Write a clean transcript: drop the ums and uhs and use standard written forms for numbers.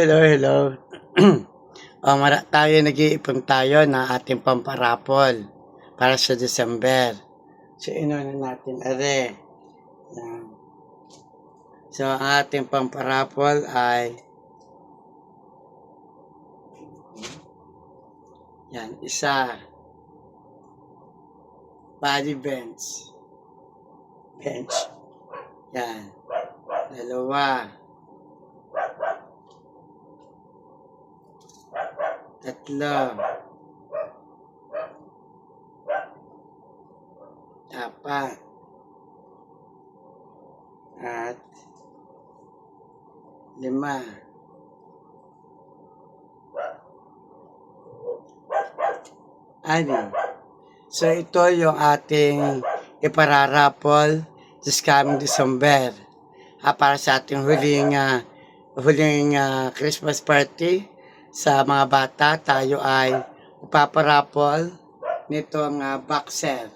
Hello, hello. Tayo nag-iipon tayo ng ating pamparapol para sa December. So, inuna natin are. Yan. So, ang ating pamparapol ay yan, isa. Body bench. Bench. Yan. Dalawa. Tatlo. Apat. At 5. Anim. So, ito yung ating ipararapol this coming December. Para sa ating huling Christmas party sa mga bata, tayo ay paparapol nitong boxer.